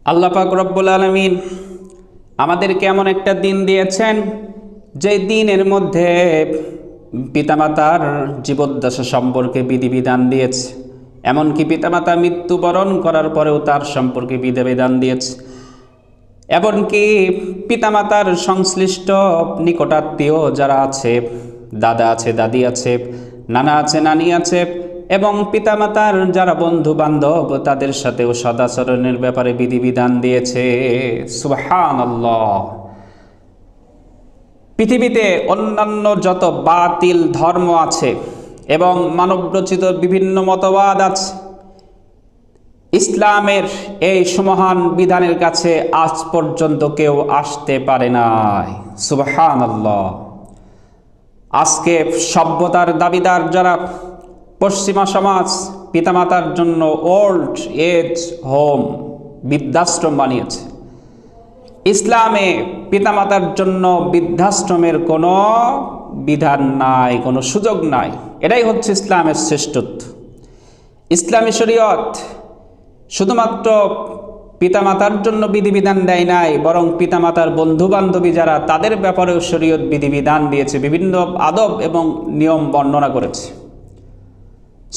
আল্লাহ পাক রব্বুল আলামিন আমাদেরকে এমন একটা দিন দিয়েছেন যে দিনের মধ্যে পিতামাতার জীবদ্দশা সম্পর্কে বিধিবিধান দিয়েছে। এমনকি পিতামাতা মৃত্যুবরণ করার পরেও তার সম্পর্কে বিধিবিধান দিয়েছে। এমনকি পিতামাতার সংশ্লিষ্ট নিকটাত্মীয় যারা আছে, দাদা আছে, দাদি আছে, নানা আছে, নানি আছে, এবং পিতামাতার যারা বন্ধু বান্ধব তাদের সাথেও সদাচরণের ব্যাপারে বিধিবিধান দিয়েছে। সুবহানাল্লাহ। পৃথিবীতে অন্যান্য যত বাতিল ধর্ম আছে এবং মানবরচিত বিভিন্ন মতবাদ আছে, ইসলামের এই সুমহান বিধানের কাছে আজ পর্যন্ত কেউ আসতে পারে নাই। সুবহানাল্লাহ। আজকে সভ্যতার দাবিদার যারা পশ্চিমা সমাজ পিতামাতার জন্য ওল্ড এজ হোম, বৃদ্ধাশ্রম বানিয়েছে। ইসলামে পিতামাতার জন্য বৃদ্ধাশ্রমের কোনো বিধান নাই, কোনো সুযোগ নাই। এটাই হচ্ছে ইসলামের শ্রেষ্ঠত্ব। ইসলামী শরীয়ত শুধুমাত্র পিতামাতার জন্য বিধিবিধান দেয় নাই, বরং পিতামাতার বন্ধু বান্ধবী যারা তাদের ব্যাপারেও শরীয়ত বিধিবিধান দিয়েছে, বিভিন্ন আদব এবং নিয়ম বর্ণনা করেছে।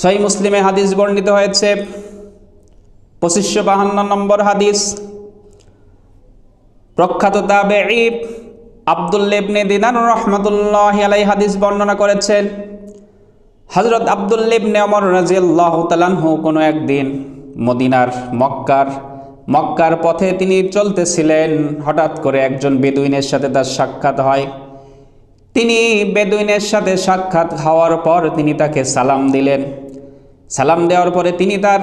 সহিহ মুসলিমে হাদিস বর্ণিত হয়েছে, 2552 নম্বর হাদিস। প্রখ্যাত তাবেঈ আব্দুল্লাহ ইবনে দিনার রাহমাতুল্লাহি আলাইহি হাদিস বর্ণনা করেছেন, হযরত আব্দুল্লাহ ইবনে ওমর রাদিয়াল্লাহু তাআলা আনহু কোনো একদিন মদিনার মক্কার পথে তিনি চলতেছিলেন। হঠাৎ করে একজন বেদুইনের সাথে তার সাক্ষাৎ হয়। তিনি বেদুইনের সাথে সাক্ষাৎ হওয়ার পর তিনি তাকে সালাম দিলেন। সালাম দেওয়ার পরে তিনি তার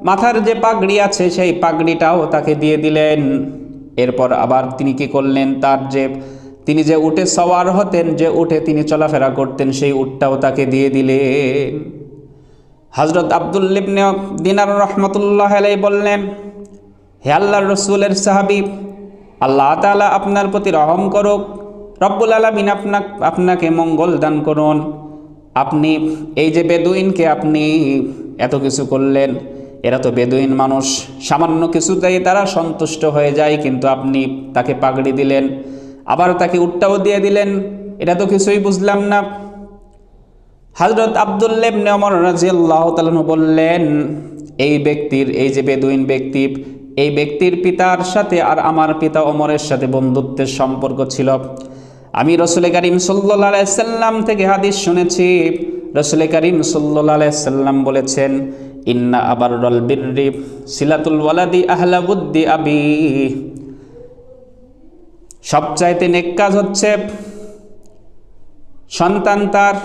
মাথার যে পাগড়ি আছে সেই পাগড়িটাও তাকে দিয়ে দিলেন। এরপর আবার তিনি কি করলেন, তিনি যে উটে সওয়ার হতেন, যে উটে তিনি চলাফেরা করতেন, সেই উটটাও তাকে দিয়ে দিলেন। হযরত আব্দুল্লাহ ইবনে দিনার রাহমাতুল্লাহি আলাইহি বললেন, হে আল্লাহর রাসূলের সাহাবী, আল্লাহ তাআলা আপনার প্রতি রহম করুক, রব্বুল আলামিন আপনাকে মঙ্গল দান করুন। আপনি এই যে বেদুইনকে আপনি এত কিছু করলেন, এরা তো বেদুইন মানুষ, সামান্য কিছুতেই তারা সন্তুষ্ট হয়ে যায়, কিন্তু আপনি তাকে পাগড়ি দিলেন, আবার তাকে উটটাও দিয়ে দিলেন, এটা তো কিছুই বুঝলাম না। হযরত আব্দুল্লাহ ইবনে ওমর রাদিয়াল্লাহু তাআলা বললেন, এই যে বেদুইন ব্যক্তি, এই ব্যক্তির পিতার সাথে আর আমার পিতা ওমরের সাথে বন্ধুত্বের সম্পর্ক ছিল। আমি রাসূল করিম সাল্লাল্লাহু আলাইহি সাল্লাম থেকে হাদিস শুনেছি। রাসূল করিম সাল্লাল্লাহু আলাইহি সাল্লাম বলেছেন, ইন্না আবারুল বিররি সিলাতুল ওয়ালাদি আহলা বুদ্দি আবি। সবচাইতে নেক কাজ হচ্ছে সন্তান তার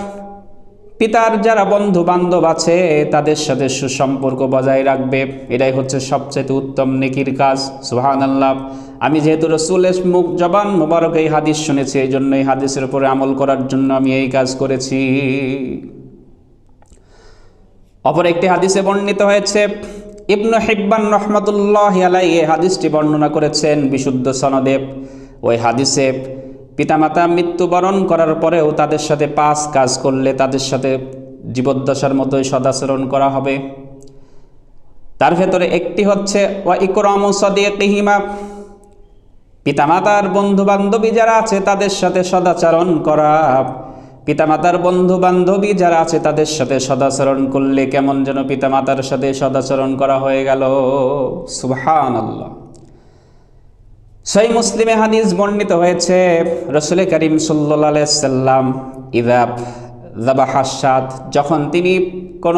পিতার যারা বন্ধু বান্ধব আছে তাদের সাথে সুসম্পর্ক বজায় রাখবে। এটাই হচ্ছে সবচেয়ে উত্তম নেকির কাজ। সুবহানাল্লাহ। আমি যেহেতু রাসূলের জবান মুবারক এই হাদিস শুনেছি, এই জন্য এই হাদিসের উপরে আমল করার জন্য আমি এই কাজ করেছি। অপর একটি হাদিসে বর্ণিত হয়েছে, ইবনে হিব্বান রাহমাতুল্লাহি আলাইহি হাদিসটি বর্ণনা করেছেন বিশুদ্ধ সনদে। ওই হাদিসে পিতামাতা মৃত্যুবরণ করার পরেও তাদের সাথে 5 কাজ করলে তাদের সাথে জীবদ্দশার মতোই সদাচরণ করা হবে। তার ভেতরে একটি হচ্ছে ওয়া ইকরামু সাদিকিহিমা, পিতামাতার বন্ধু বান্ধবী যারা আছে তাদের সাথে সদাচরণ করা। পিতামাতার বন্ধু বান্ধবী যারা আছে তাদের সাথে সদাচরণ করলে কেমন যেন পিতামাতার সাথে সদাচরণ করা হয়ে গেল। সুবহানাল্লাহ। সহিহ মুসলিমে হাদিস বর্ণিত হয়েছে, রাসূল করিম সাল্লাল্লাহু আলাইহি সাল্লাম ইযা যাবাহা শাত, যখন তিনি কোন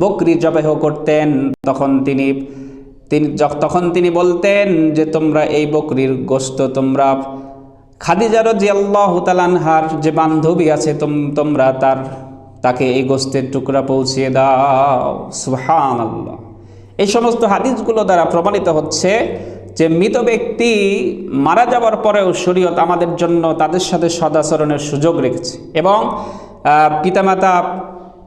বকরি জবাহ করতেন তখন তিনি বলতেন যে তোমরা এই বকরির গোশত তোমরা খাদিজা রাদিয়াল্লাহু তাআলা আনহার যে বান্ধবী আছে তোমরা তাকে এই গোশতের টুকরা পৌঁছিয়ে দাও। সুবহানাল্লাহ। এই সমস্ত হাদিসগুলো দ্বারা প্রমাণিত হচ্ছে যে মৃত ব্যক্তি মারা যাওয়ার পরেও শরীয়ত আমাদের জন্য তাদের সাথে সদাচরণের সুযোগ রেখেছে, এবং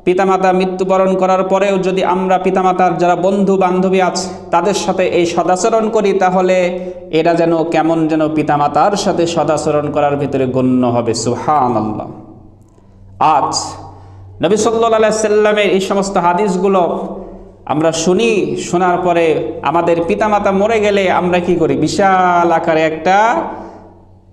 পিতামাতা মৃত্যুবরণ করার পরেও যদি আমরা পিতামাতার যারা বন্ধু বান্ধবী আছে তাদের সাথে এই সদাচরণ করি, তাহলে এরা যেন কেমন যেন পিতামাতার সাথে সদাচরণ করার ভিতরে গণ্য হবে। সুবহানাল্লাহ। আজ নবী সাল্লাল্লাহু আলাইহি সাল্লামের এই সমস্ত হাদিসগুলো আমরা শুনি, শোনার পরে আমাদের পিতামাতা মরে গেলে আমরা কি করি? বিশাল আকারে একটা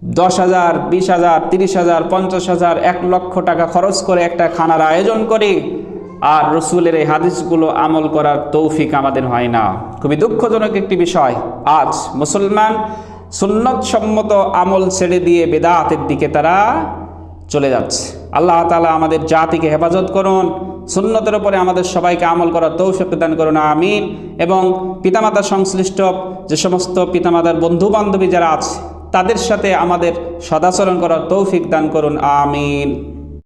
10,000, 20,000, 30,000, 50,000, 1,00,000 টাকা খরচ করে একটা খানার আয়োজন করি, আর রসুলের এই হাদিসগুলো আমল করার তৌফিক আমাদের হয় না। খুবই দুঃখজনক একটি বিষয়। আজ মুসলমান সুন্নত সম্মত আমল ছেড়ে দিয়ে বেদাতের দিকে তারা চলে যাচ্ছে। আল্লাহ তাআলা আমাদের জাতিকে হেফাজত করুন, সুন্নতের উপরে আমাদের সবাইকে আমল করার তৌফিক দান করুন, আমিন। এবং পিতামাতা সংশ্লিষ্ট যে সমস্ত পিতামাতার বন্ধু বান্ধবী যারা আছে তাদের সাথে আমাদের সদাচরণ করার তৌফিক দান করুন, আমিন।